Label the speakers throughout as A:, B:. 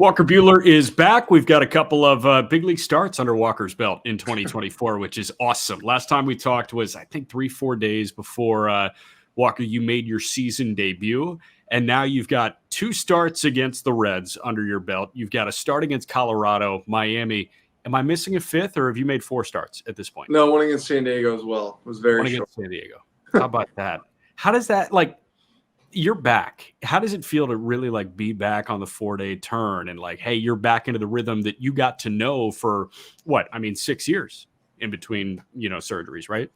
A: Walker Buehler is back. We've got a couple of big league starts under Walker's belt in 2024, which is awesome. Last time we talked was, I think, 3-4 days before Walker, you made your season debut. And now you've got 2 starts against the Reds under your belt. You've got a start against Colorado, Miami. Am I missing a 5th, or have you made 4 starts at this point?
B: No, one against San Diego as well. It was very
A: one
B: short.
A: Against San Diego. How about that? How does that, you're back. How does it feel to really be back on the 4-day turn and hey, you're back into the rhythm that you got to know for 6 years in between, surgeries, right?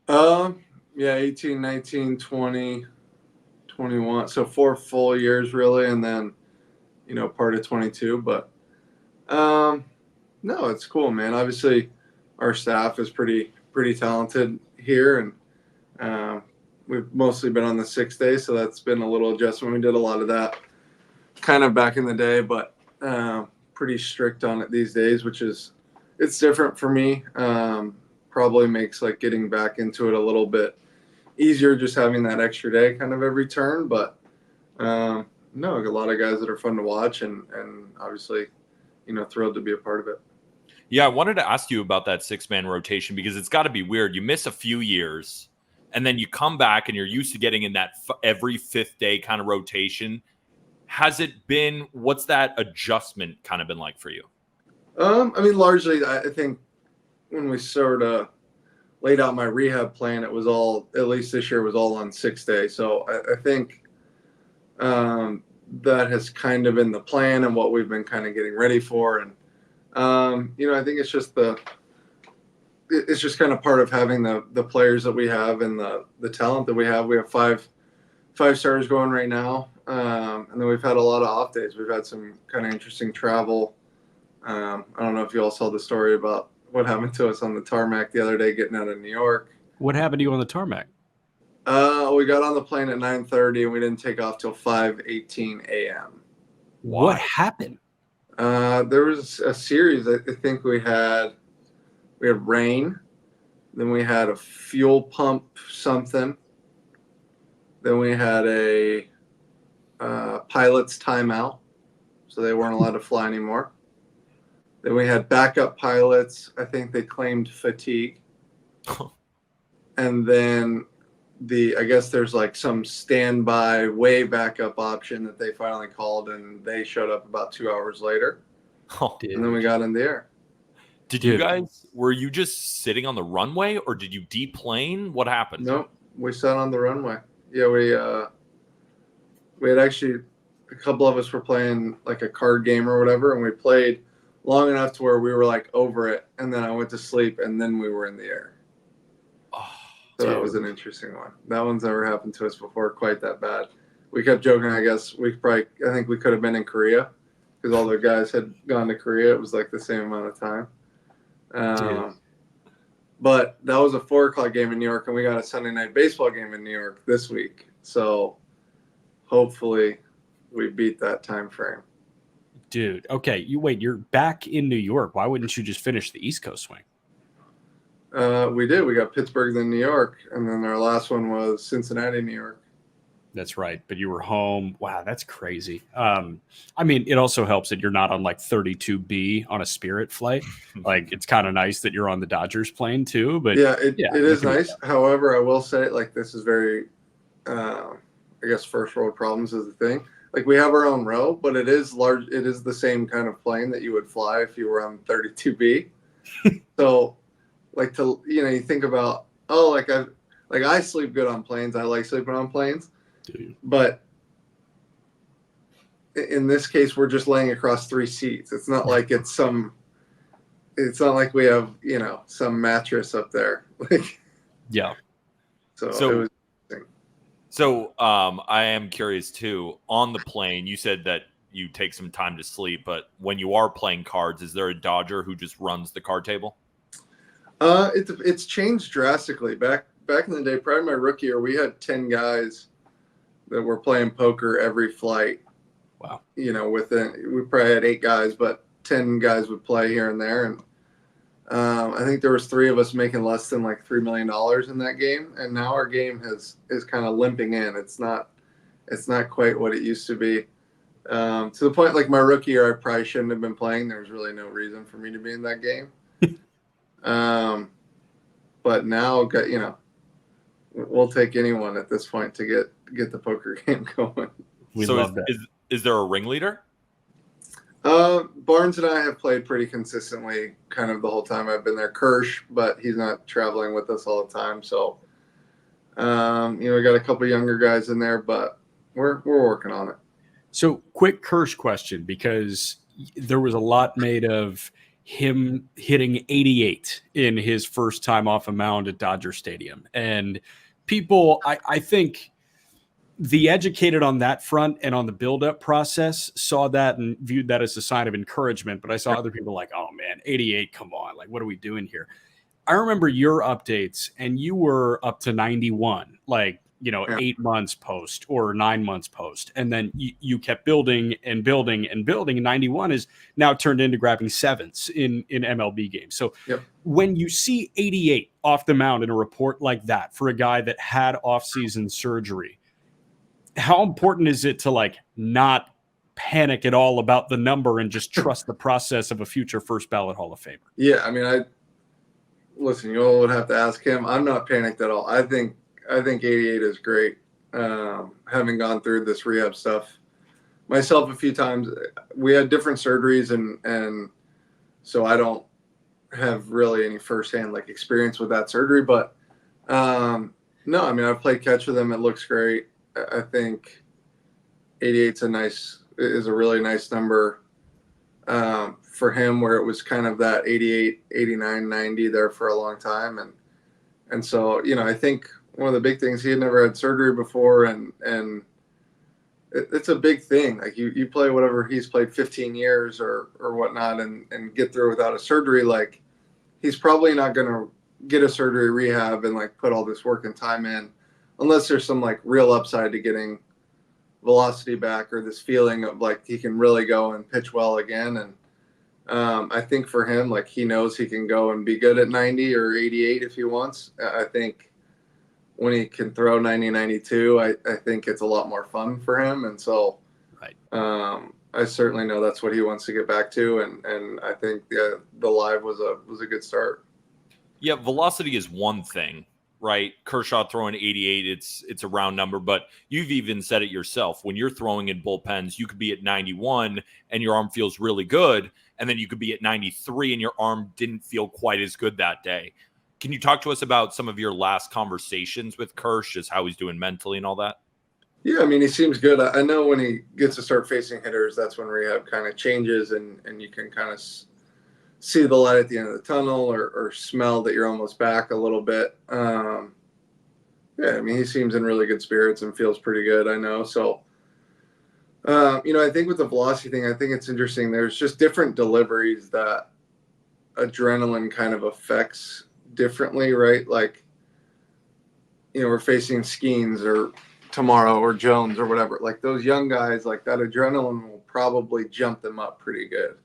B: Yeah, 18, 19, 20, 21. So 4 full years really. And then, part of 22, but, no, it's cool, man. Obviously our staff is pretty talented here, and, we've mostly been on the 6 days, so that's been a little adjustment. We did a lot of that kind of back in the day, but pretty strict on it these days, it's different for me. Probably makes getting back into it a little bit easier, just having that extra day kind of every turn. But no, a lot of guys that are fun to watch, and obviously, thrilled to be a part of it.
C: Yeah, I wanted to ask you about that 6-man rotation because it's got to be weird. You miss a few years, and then you come back and you're used to getting in that every 5th day kind of rotation. What's that adjustment kind of been like for you?
B: Largely, I think when we sort of laid out my rehab plan, it was all, at least this year, was all on 6 days. So I think that has kind of been the plan and what we've been kind of getting ready for. And, I think it's just kind of part of having the players that we have and the talent that we have. We have five starters going right now. And then we've had a lot of off days. We've had some kind of interesting travel. I don't know if you all saw the story about what happened to us on the tarmac the other day getting out of New York.
A: What happened to you on the tarmac?
B: We got on the plane at 9:30 and we didn't take off till 5:18 a.m.
A: What happened?
B: There was a series. I think we had rain, then we had a fuel pump something, then we had a pilot's timeout, so they weren't allowed to fly anymore. Then we had backup pilots. I think they claimed fatigue. And then I guess there's some standby way backup option that they finally called, and they showed up about 2 hours later. And then we got in the air.
C: Were you just sitting on the runway, or did you deplane? What happened?
B: Nope, we sat on the runway. Yeah, we had actually, a couple of us were playing a card game or whatever, and we played long enough to where we were over it, and then I went to sleep, and then we were in the air. So that was an interesting one. That one's never happened to us before, quite that bad. We kept joking, I guess I think we could have been in Korea, because all the guys had gone to Korea. It was the same amount of time. But that was a 4:00 game in New York, and we got a Sunday night baseball game in New York this week. So hopefully we beat that time frame.
A: Dude, okay, you're back in New York. Why wouldn't you just finish the East Coast swing?
B: We did. We got Pittsburgh, then New York, and then our last one was Cincinnati, New York.
A: That's right, but you were home. Wow, that's crazy. It also helps that you're not on 32B on a Spirit flight. It's kind of nice that you're on the Dodgers plane too. But
B: yeah, it is nice. However, I will say, this is very, I guess, first world problems is the thing. We have our own row, but it is large. It is the same kind of plane that you would fly if you were on 32B. So, you think about, I sleep good on planes. I like sleeping on planes.
A: Dude.
B: But in this case, we're just laying across 3 seats. It's not like it's not like we have, some mattress up there.
A: Yeah.
B: So it was interesting.
C: So I am curious too, on the plane, you said that you take some time to sleep, but when you are playing cards, is there a Dodger who just runs the card table?
B: It's changed drastically. Back in the day, prior to my rookie year, we had 10 guys that were playing poker every flight.
A: Wow.
B: We probably had 8 guys, but 10 guys would play here and there. And I think there was 3 of us making less than $3 million in that game. And now our game is kind of limping in. It's not quite what it used to be. To the point, like my rookie year, I probably shouldn't have been playing. There was really no reason for me to be in that game. But now, we'll take anyone at this point to get the poker game going.
A: We
C: so
A: love that.
C: Is there a ringleader?
B: Barnes and I have played pretty consistently kind of the whole time I've been there. Kirsch, but he's not traveling with us all the time. So, we got a couple younger guys in there, but we're working on it.
A: So quick Kirsch question, because there was a lot made of him hitting 88 in his first time off a mound at Dodger Stadium. And people, I think the educated on that front and on the build-up process saw that and viewed that as a sign of encouragement. But I saw other people like, oh man, 88, come on. Like, what are we doing here? I remember your updates and you were up to 91, like, 8 months post or 9 months post. And then you kept building and building and building. And 91 is now turned into grabbing sevens in MLB games. So when you see 88 off the mound in a report like that for a guy that had off-season surgery, how important is it to like not panic at all about the number and just trust the process of a future first ballot Hall of Famer?
B: Yeah. I mean, listen, you all would have to ask him. I'm not panicked at all. I think 88 is great. Having gone through this rehab stuff myself a few times, we had different surgeries, and so I don't have really any firsthand like experience with that surgery. But no, I mean, I've played catch with him. It looks great. I think 88 is a really nice number for him, where it was kind of that 88, 89, 90 there for a long time, and so I think one of the big things, he had never had surgery before, and it's a big thing. Like you play whatever he's played 15 years or whatnot, and get through without a surgery. Like, he's probably not going to get a surgery rehab and like put all this work and time in, unless there's some like real upside to getting velocity back, or this feeling of like he can really go and pitch well again. And I think for him, like, he knows he can go and be good at 90 or 88 if he wants. I think when he can throw 90, 92, I think it's a lot more fun for him. And so I certainly know that's what he wants to get back to. And I think the live was a good start.
C: Yeah, velocity is one thing, right? Kershaw throwing 88, it's a round number, but you've even said it yourself. When you're throwing in bullpens, you could be at 91 and your arm feels really good, and then you could be at 93 and your arm didn't feel quite as good that day. Can you talk to us about some of your last conversations with Kirsch, just how he's doing mentally and all that?
B: Yeah, I mean, he seems good. I know when he gets to start facing hitters, that's when rehab kind of changes, and you can kind of see the light at the end of the tunnel, or smell that you're almost back a little bit. Yeah, I mean, he seems in really good spirits and feels pretty good, I know. So, I think with the velocity thing, I think it's interesting. There's just different deliveries that adrenaline kind of affects differently, right? Like, we're facing Skeens or tomorrow or Jones or whatever. Like, those young guys, like, that adrenaline will probably jump them up pretty good.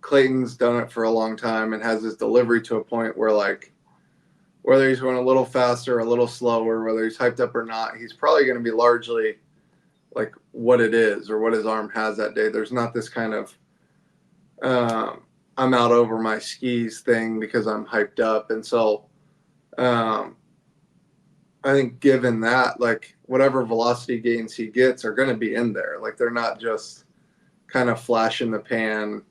B: Clayton's done it for a long time and has his delivery to a point where, like, whether he's going a little faster, a little slower, whether he's hyped up or not, he's probably going to be largely like what it is or what his arm has that day. There's not this kind of I'm out over my skis thing because I'm hyped up. And so I think given that, like, whatever velocity gains he gets are going to be in there. Like, they're not just kind of flash in the pan.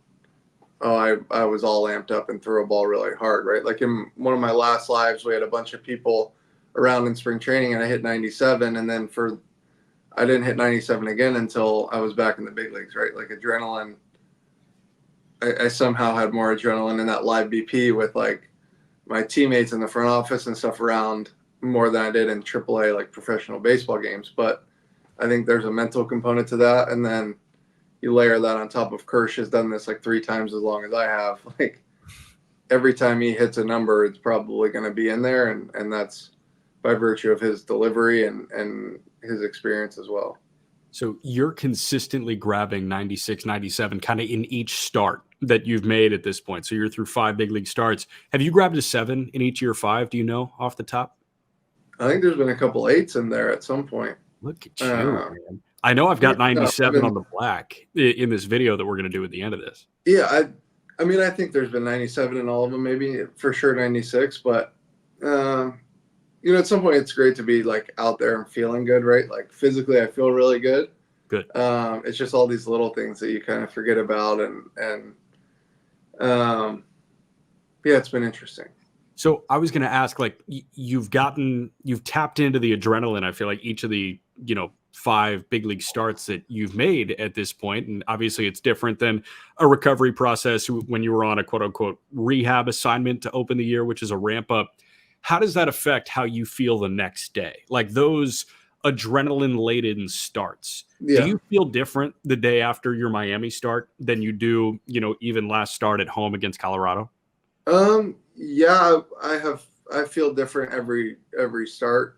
B: Oh, I was all amped up and threw a ball really hard, right? Like, in one of my last lives, we had a bunch of people around in spring training, and I hit 97, and then I didn't hit 97 again until I was back in the big leagues, right? Like, adrenaline, I somehow had more adrenaline in that live BP with, like, my teammates in the front office and stuff around more than I did in AAA, like, professional baseball games. But I think there's a mental component to that, and then you layer that on top of Kirsch has done this like 3 times as long as I have. Like, every time he hits a number, it's probably going to be in there. And that's by virtue of his delivery and his experience as well.
A: So you're consistently grabbing 96, 97 kind of in each start that you've made at this point. So you're through 5 big league starts. Have you grabbed a 7 in each of your 5? Do you know off the top?
B: I think there's been a couple 8s in there at some point.
A: Look at you, man. I know I've got
B: No,
A: 97 on the black in this video that we're going to do at the end of this.
B: Yeah, I mean, I think there's been 97 in all of them, maybe for sure 96, but at some point it's great to be like out there and feeling good, right? Like physically, I feel really good.
A: Good.
B: It's just all these little things that you kind of forget about, and yeah, it's been interesting.
A: So I was going to ask, like, you've tapped into the adrenaline. I feel like each of the 5 big league starts that you've made at this point, and obviously it's different than a recovery process when you were on a quote unquote rehab assignment to open the year, which is a ramp up. How does that affect how you feel the next day? Like those adrenaline laden starts.
B: Yeah.
A: Do you feel different the day after your Miami start than you do, even last start at home against Colorado?
B: Yeah, I feel different every start.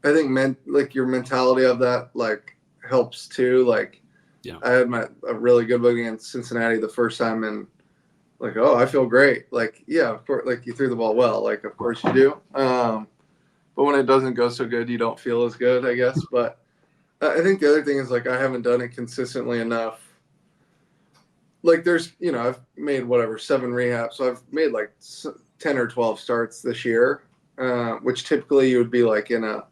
B: I think like your mentality of that like helps too. Like,
A: yeah,
B: I had a really good one against Cincinnati the first time, and like, oh, I feel great. Like, yeah, of course, like you threw the ball well. Like, of course you do. But when it doesn't go so good, you don't feel as good, I guess. But I think the other thing is like I haven't done it consistently enough. Like there's, I've made 7 rehabs. So I've made like 10 or 12 starts this year, which typically you would be like in a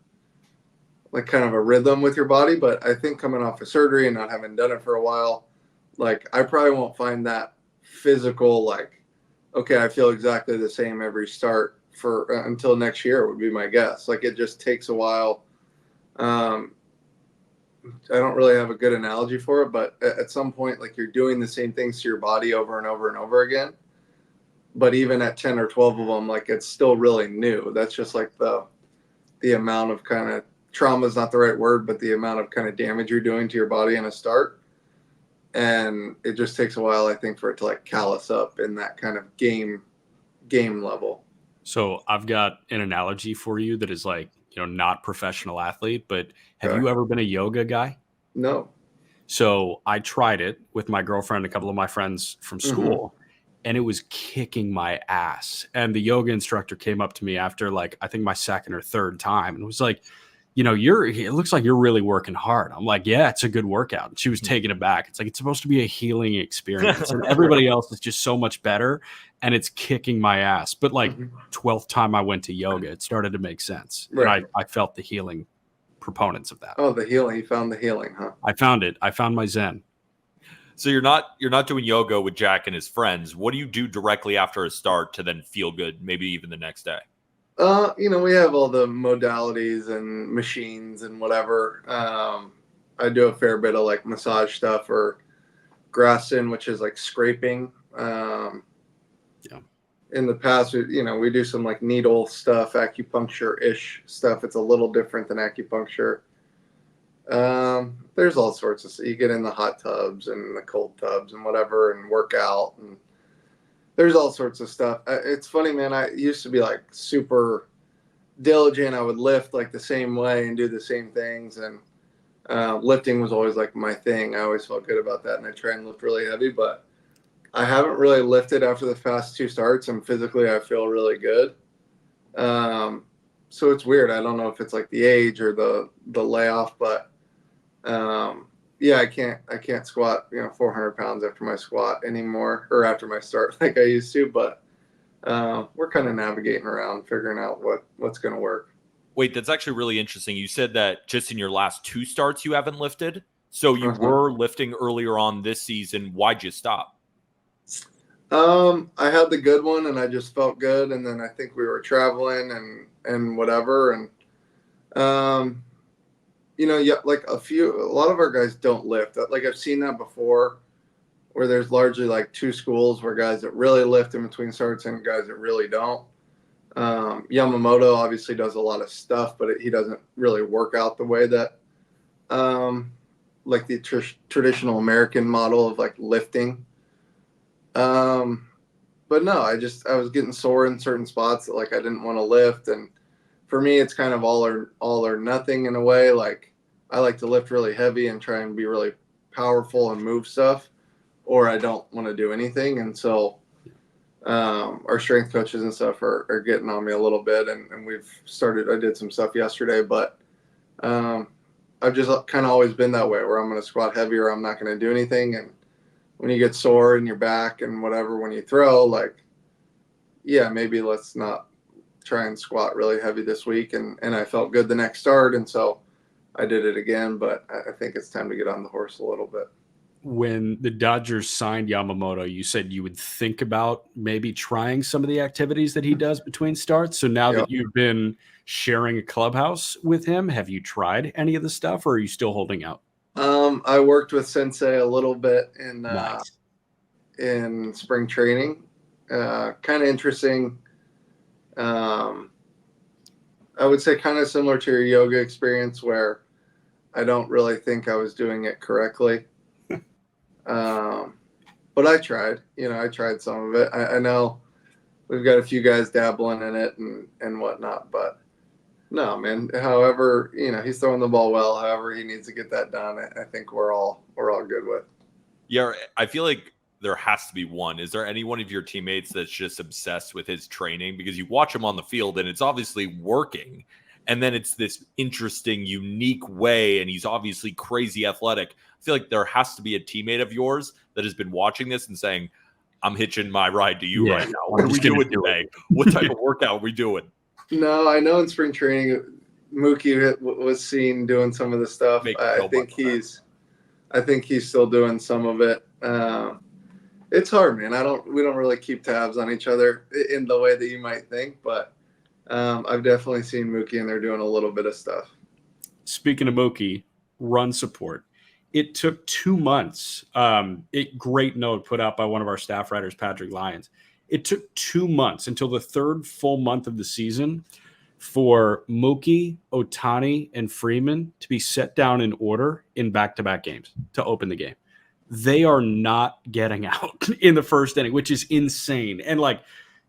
B: like kind of a rhythm with your body. But I think coming off of surgery and not having done it for a while, like I probably won't find that physical, like, okay, I feel exactly the same every start for until next year would be my guess. Like it just takes a while. I don't really have a good analogy for it, but at some point, like you're doing the same things to your body over and over and over again. But even at 10 or 12 of them, like it's still really new. That's just like the amount of kind of trauma is not the right word, but the amount of kind of damage you're doing to your body in a start. And it just takes a while, I think, for it to like callous up in that kind of game level.
A: So I've got an analogy for you that is like, not professional athlete, but have
B: Okay.
A: you ever been a yoga guy?
B: No.
A: So I tried it with my girlfriend, a couple of my friends from school, and it was kicking my ass. And the yoga instructor came up to me after like, I think my second or third time and was like, it looks like you're really working hard. I'm like, yeah, it's a good workout. And she was taken aback. It's like, it's supposed to be a healing experience. And everybody else is just so much better. And it's kicking my ass. But like 12th time I went to yoga, it started to make sense.
B: Right.
A: And I felt the healing proponents of that.
B: Oh, the healing. You found the healing, huh?
A: I found it. I found my Zen.
C: So you're not doing yoga with Jack and his friends. What do you do directly after a start to then feel good, maybe even the next day?
B: We have all the modalities and machines and whatever. I do a fair bit of like massage stuff or Grassin, which is like scraping. In the past, we do some like needle stuff, acupuncture-ish stuff. It's a little different than acupuncture. There's all sorts of stuff. You get in the hot tubs and the cold tubs and whatever and work out, and there's all sorts of stuff. It's funny, man. I used to be like super diligent. I would lift like the same way and do the same things, and lifting was always like my thing. I always felt good about that, and I try and lift really heavy, but I haven't really lifted after the past 2 starts, and physically I feel really good. So it's weird. I don't know if it's like the age or the layoff, but yeah, I can't squat 400 pounds after my squat anymore, or after my start like I used to, but we're kind of navigating around, figuring out what's going to work.
C: Wait, that's actually really interesting. You said that just in your last 2 starts you haven't lifted. So you were lifting earlier on this season. Why'd you stop?
B: I had the good one and I just felt good, and then I think we were traveling and whatever, and like a lot of our guys don't lift. Like I've seen that before, where there's largely like 2 schools where guys that really lift in between starts and guys that really don't. Yamamoto obviously does a lot of stuff, but he doesn't really work out the way that like the traditional American model of like lifting. But no, I was getting sore in certain spots that like I didn't want to lift, and for me it's kind of all or nothing in a way. Like I like to lift really heavy and try and be really powerful and move stuff, or I don't want to do anything. And so our strength coaches and stuff are getting on me a little bit, and I did some stuff yesterday, but I've just kind of always been that way, where I'm going to squat heavy or I'm not going to do anything. And when you get sore in your back and whatever, when you throw, like, yeah, maybe let's not try and squat really heavy this week. And I felt good the next start. And so I did it again, but I think it's time to get on the horse a little bit.
A: When the Dodgers signed Yamamoto, you said you would think about maybe trying some of the activities that he does between starts. So now that you've been sharing a clubhouse with him, have you tried any of the stuff, or are you still holding out?
B: I worked with Sensei a little bit
A: Nice.
B: in spring training. Kind of interesting. I would say kind of similar to your yoga experience, where I don't really think I was doing it correctly. But I tried, I tried some of it. I know we've got a few guys dabbling in it and whatnot, but no, man, however, he's throwing the ball well, however he needs to get that done. I think we're all good with.
C: Yeah. I feel like there has to be one. Is there any one of your teammates that's just obsessed with his training? Because you watch him on the field and it's obviously working. And then it's this interesting, unique way. And he's obviously crazy athletic. I feel like there has to be a teammate of yours that has been watching this and saying, I'm hitching my ride to you right now. What are we doing today? What type of workout are we doing?
B: No, I know in spring training, Mookie was seen doing some of the stuff. I think he's still doing some of it. It's hard, man. We don't really keep tabs on each other in the way that you might think, but I've definitely seen Mookie and they're doing a little bit of stuff.
A: Speaking of Mookie, run support. It took 2 months. Great note put out by one of our staff writers, Patrick Lyons. It took 2 months until the third full month of the season for Mookie, Ohtani, and Freeman to be set down in order in back-to-back games to open the game. They are not getting out in the first inning, which is insane. And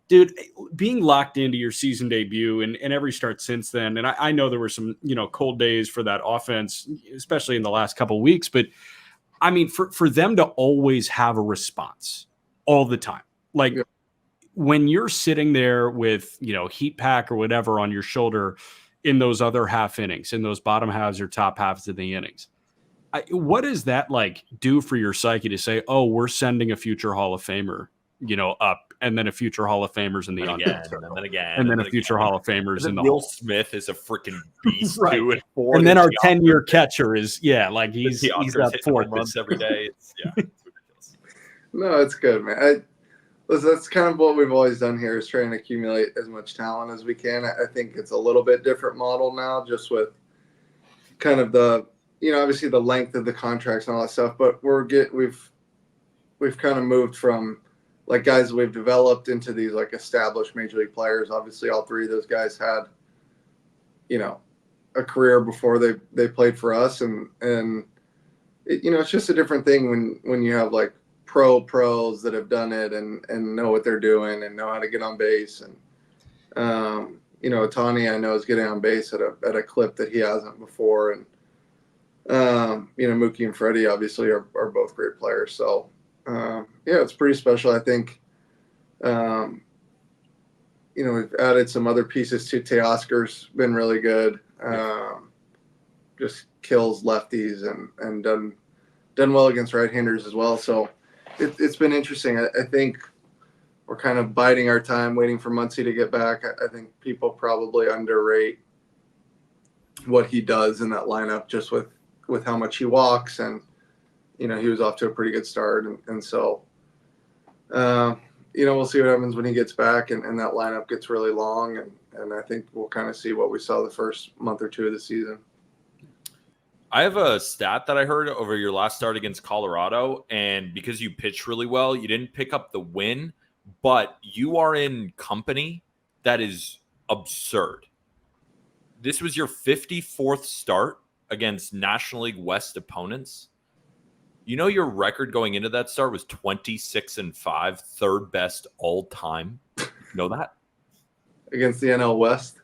A: dude, being locked into your season debut and every start since then, and I know there were some, cold days for that offense, especially in the last couple of weeks, but I mean, for them to always have a response all the time, when you're sitting there with, heat pack or whatever on your shoulder in those other half innings, in those bottom halves or top halves of the innings, what does that do for your psyche to say, oh, we're sending a future Hall of Famer, up, and then a future Hall of Famers in the
C: and then again,
A: and then a future Hall of Famers in the
C: Will Smith is a freaking beast
A: right.
C: too.
A: And then our 10-year catcher is he's got fourth
C: every day. It's ridiculous.
B: No, it's good, man. That's kind of what we've always done here, is trying to accumulate as much talent as we can. I think it's a little bit different model now, just with kind of the, obviously the length of the contracts and all that stuff, but we've kind of moved from guys that we've developed into these established major league players. Obviously all three of those guys had, a career before they played for us. And it's just a different thing when you have pros that have done it and know what they're doing and know how to get on base. And, Ohtani, I know, is getting on base at a clip that he hasn't before. And, Mookie and Freddie obviously are both great players. So, it's pretty special. I think, we've added some other pieces to Teoscar's been really good. Just kills lefties and done well against right-handers as well. So it's been interesting. I think we're kind of biding our time, waiting for Muncy to get back. I think people probably underrate what he does in that lineup, just with how much he walks, and he was off to a pretty good start, and so we'll see what happens when he gets back and that lineup gets really long, and I think we'll kind of see what we saw the first month or two of the season.
C: I have a stat that I heard over your last start against Colorado, and because you pitched really well, you didn't pick up the win, but you are in company that is absurd. This was your 54th start against National League West opponents. Your record going into that start was 26-5, third best all time. You know that?
B: Against the NL West?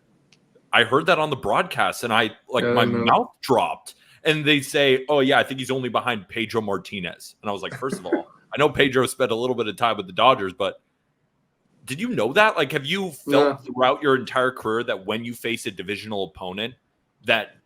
C: I heard that on the broadcast, and my mouth dropped. And they say, oh, yeah, I think he's only behind Pedro Martinez. And I was like, first of all, I know Pedro spent a little bit of time with the Dodgers, but did you know that? Have you felt throughout your entire career that when you face a divisional opponent that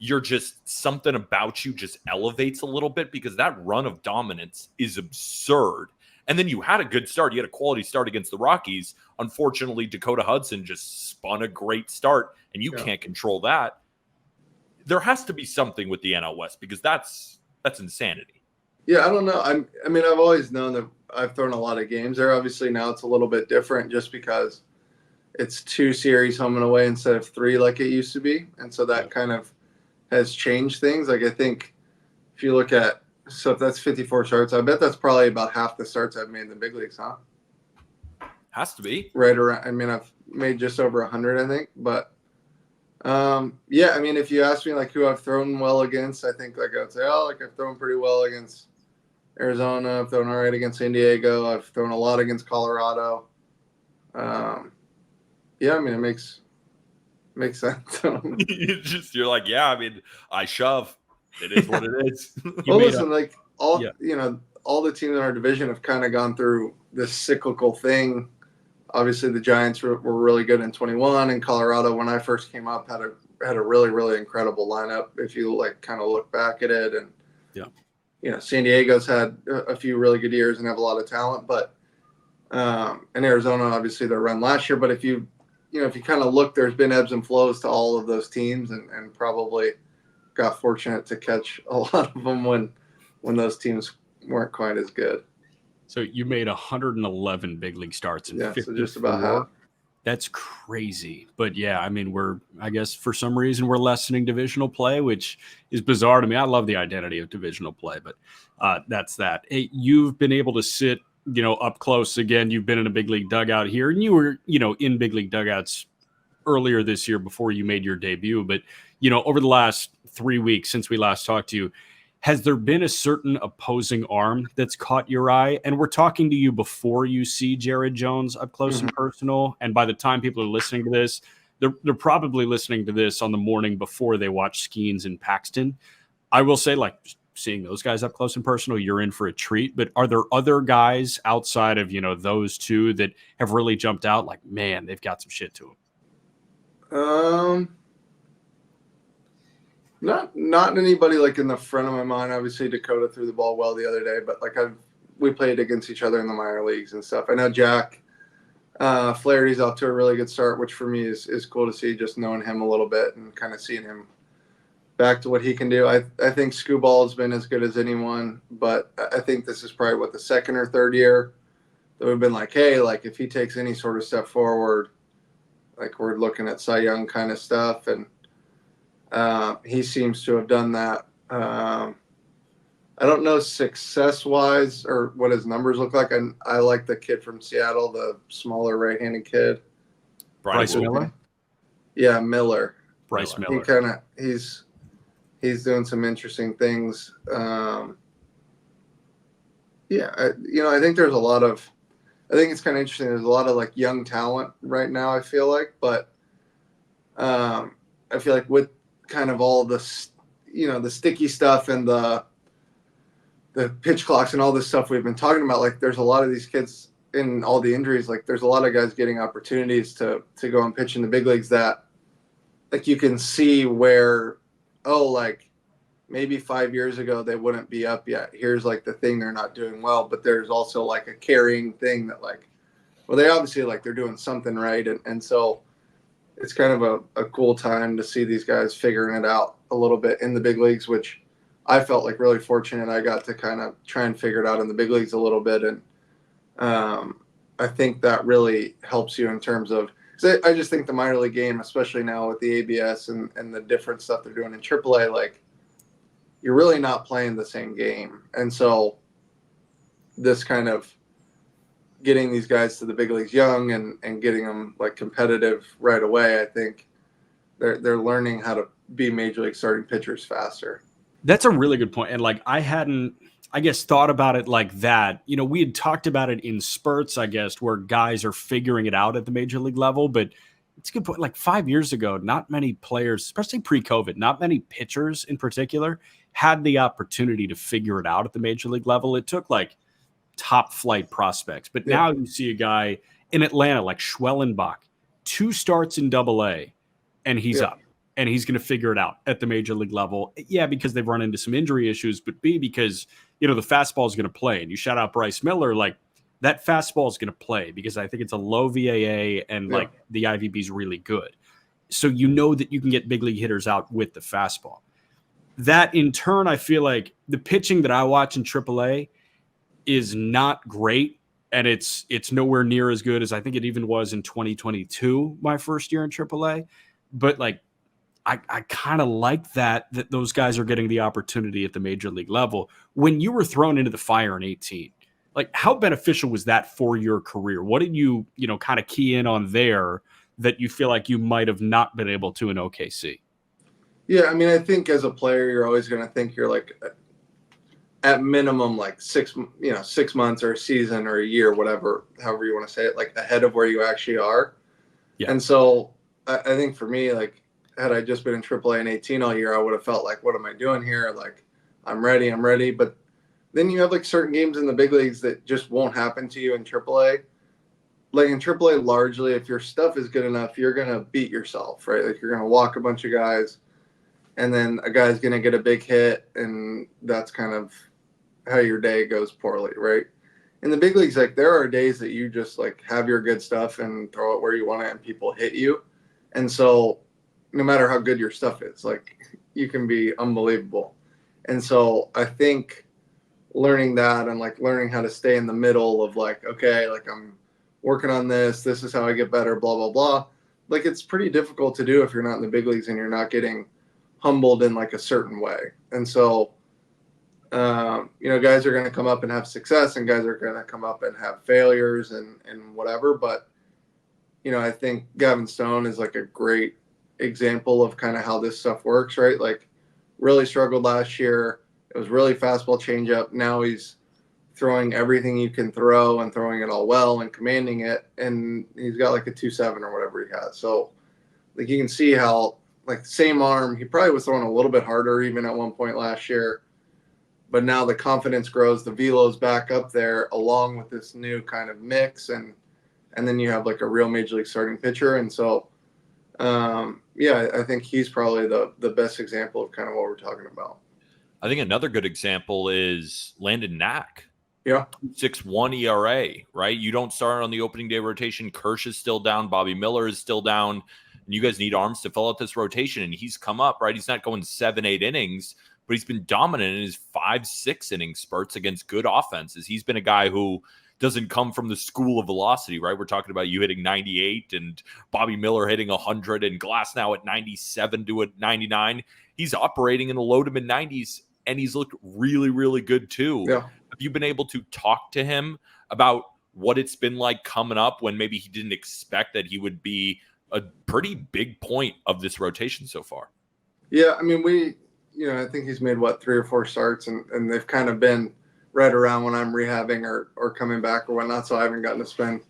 C: you're just something about you just elevates a little bit because that run of dominance is absurd. And then you had a good start. You had a quality start against the Rockies. Unfortunately, Dakota Hudson just spun a great start, and you can't control that. There has to be something with the NL West because that's insanity.
B: Yeah, I don't know. I mean, I've always known that I've thrown a lot of games there. Obviously, now it's a little bit different just because it's 2 series home and away instead of 3 like it used to be. And so that kind of has changed things. Like, I think if you look at, so if that's 54 starts, I bet that's probably about half the starts I've made in the big leagues, huh?
C: Has to be.
B: Right around, I mean, I've made just over 100, I think. But, yeah, I mean, if you ask me, like, who I've thrown well against, I think, like, I would say, I've thrown pretty well against Arizona. I've thrown all right against San Diego. I've thrown a lot against Colorado. Yeah, I mean, it makes sense.
C: You're like, yeah, I mean, I shove. It is what it is.
B: Well, listen, like all the teams in our division have kind of gone through this cyclical thing. Obviously, the Giants were really good in 21, and Colorado, when I first came up, had a really, really incredible lineup. If you like kind of look back at it, and San Diego's had a few really good years and have a lot of talent, but and Arizona, obviously, their run last year. But if you kind of look, there's been ebbs and flows to all of those teams, and probably got fortunate to catch a lot of them when those teams weren't quite as good.
A: So you made 111 big league starts in 54.
B: So just about half.
A: That's crazy. But yeah, I mean, I guess for some reason we're lessening divisional play, which is bizarre to me. I love the identity of divisional play, but that's that. Hey, you've been able to sit, up close again. You've been in a big league dugout here, and you were, in big league dugouts earlier this year before you made your debut. But, over the last 3 weeks since we last talked to you, has there been a certain opposing arm that's caught your eye? And we're talking to you before you see Jared Jones up close and personal. And by the time people are listening to this, they're probably listening to this on the morning before they watch Skeens and Paxton. I will say, like, seeing those guys up close and personal, you're in for a treat. But are there other guys outside of, those two that have really jumped out? Like, man, they've got some shit to them.
B: Not anybody like in the front of my mind. Obviously, Dakota threw the ball well the other day, but like we played against each other in the minor leagues and stuff. I know Jack Flaherty's off to a really good start, which for me is cool to see, just knowing him a little bit and kind of seeing him back to what he can do. I think Scooball has been as good as anyone, but I think this is probably the second or third year that we've been like, hey, like if he takes any sort of step forward, like we're looking at Cy Young kind of stuff, and he seems to have done that. I don't know success-wise or what his numbers look like. I like the kid from Seattle, the smaller right-handed kid.
A: Bryce Miller?
B: Yeah, Miller.
A: Bryce Miller.
B: He's doing some interesting things. I think there's a lot of – I think it's kind of interesting. There's a lot of, like, young talent right now, I feel like. But I feel like with kind of all the sticky stuff and the pitch clocks and all this stuff we've been talking about, like, there's a lot of these kids in all the injuries. Like, there's a lot of guys getting opportunities to go and pitch in the big leagues that, like, you can see where – like maybe 5 years ago they wouldn't be up yet. Here's like the thing they're not doing well, but there's also like a carrying thing that like, well, they obviously like they're doing something right. And so it's kind of a cool time to see these guys figuring it out a little bit in the big leagues, which I felt like really fortunate. I got to kind of try and figure it out in the big leagues a little bit. And I think that really helps you in terms of, I just think the minor league game, especially now with the ABS and the different stuff they're doing in AAA, like you're really not playing the same game. And so this kind of getting these guys to the big leagues young and getting them like competitive right away, I think they're learning how to be major league starting pitchers faster.
A: That's a really good point. And like I hadn't, I guess, thought about it like that. We had talked about it in spurts, I guess, where guys are figuring it out at the major league level. But it's a good point. Like 5 years ago, not many players, especially pre-COVID, not many pitchers in particular, had the opportunity to figure it out at the major league level. It took like top flight prospects. But now you see a guy in Atlanta like Schwellenbach, 2 starts in Double-A, and he's up. and he's going to figure it out at the major league level. Yeah, because they've run into some injury issues, but B, because, the fastball is going to play. And you shout out Bryce Miller, like that fastball is going to play because I think it's a low VAA and like the IVB is really good. So that you can get big league hitters out with the fastball. That in turn, I feel like the pitching that I watch in AAA is not great. And it's nowhere near as good as I think it even was in 2022, my first year in AAA. But like, I kind of like that those guys are getting the opportunity at the major league level. When you were thrown into the fire in 18, like how beneficial was that for your career? What did you kind of key in on there that you feel like you might have not been able to in OKC?
B: Yeah, I mean, I think as a player, you're always going to think you're like at minimum like 6 months or a season or a year, whatever, however you want to say it, like ahead of where you actually are. Yeah. And so I think for me, like, had I just been in AAA in 18 all year, I would have felt like, what am I doing here? Like, I'm ready. But then you have like certain games in the big leagues that just won't happen to you in AAA. Like in AAA, largely, if your stuff is good enough, you're going to beat yourself, right? Like you're going to walk a bunch of guys and then a guy's going to get a big hit. And that's kind of how your day goes poorly, right? In the big leagues, like there are days that you just like have your good stuff and throw it where you want it and people hit you. And so no matter how good your stuff is, like you can be unbelievable. And so I think learning that and like learning how to stay in the middle of like, okay, like I'm working on this is how I get better, blah, blah, blah. Like it's pretty difficult to do if you're not in the big leagues and you're not getting humbled in like a certain way. And so, guys are going to come up and have success and guys are going to come up and have failures and whatever. But, I think Gavin Stone is like a great example of kind of how this stuff works, right? Like really struggled last year. It was really fastball changeup. Now he's throwing everything you can throw and throwing it all well and commanding it. And he's got like a 2.7 or whatever he has. So like you can see how like same arm, he probably was throwing a little bit harder even at one point last year. But now the confidence grows, the velo's back up there along with this new kind of mix. And then you have like a real major league starting pitcher. And so, I think he's probably the best example of kind of what we're talking about.
C: I think another good example is Landon Knack.
B: Yeah.
C: 6.1 ERA, right? You don't start on the opening day rotation. Kirsch is still down. Bobby Miller is still down. And you guys need arms to fill out this rotation. And he's come up, right? He's not going 7-8 innings, but he's been dominant in his 5-6 inning spurts against good offenses. He's been a guy who doesn't come from the school of velocity, right? We're talking about you hitting 98 and Bobby Miller hitting 100 and Glass now at 97 to 99. He's operating in the low to mid 90s and he's looked really, really good too.
B: Yeah.
C: Have you been able to talk to him about what it's been like coming up when maybe he didn't expect that he would be a pretty big point of this rotation so far?
B: Yeah. I mean, I think he's made 3 or 4 starts and they've kind of been right around when I'm rehabbing or coming back or whatnot. So I haven't gotten to spend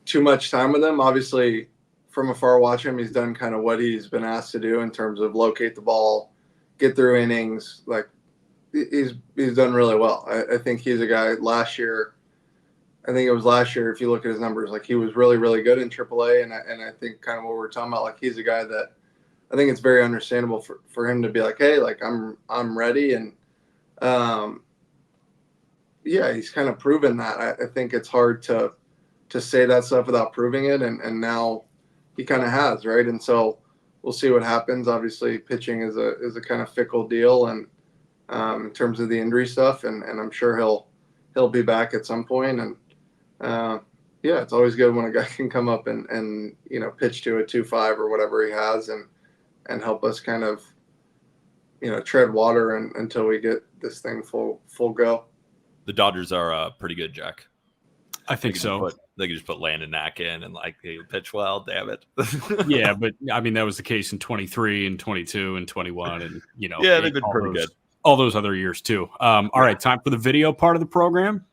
B: too much time with him. Obviously, from afar watching him, he's done kind of what he's been asked to do in terms of locate the ball, get through innings. Like he's done really well. I think he's a guy last year. I think it was last year. If you look at his numbers, like he was really, really good in AAA. And I think kind of what we're talking about, like he's a guy that I think it's very understandable for him to be like, hey, like I'm ready. And, he's kind of proven that. I think it's hard to say that stuff without proving it. And now he kind of has, right? And so we'll see what happens. Obviously pitching is a kind of fickle deal and in terms of the injury stuff. And I'm sure he'll be back at some point. And it's always good when a guy can come up and pitch to a 2.5 or whatever he has and help us kind of, tread water until we get this thing full go.
C: The Dodgers are pretty good, Jack.
A: I think so.
C: They could just put Landon Knack in and like he'll pitch well. Damn it.
A: Yeah, but I mean that was the case in 23 and 22 and 21, and
C: they've been pretty good
A: all those other years too. All right, time for the video part of the program.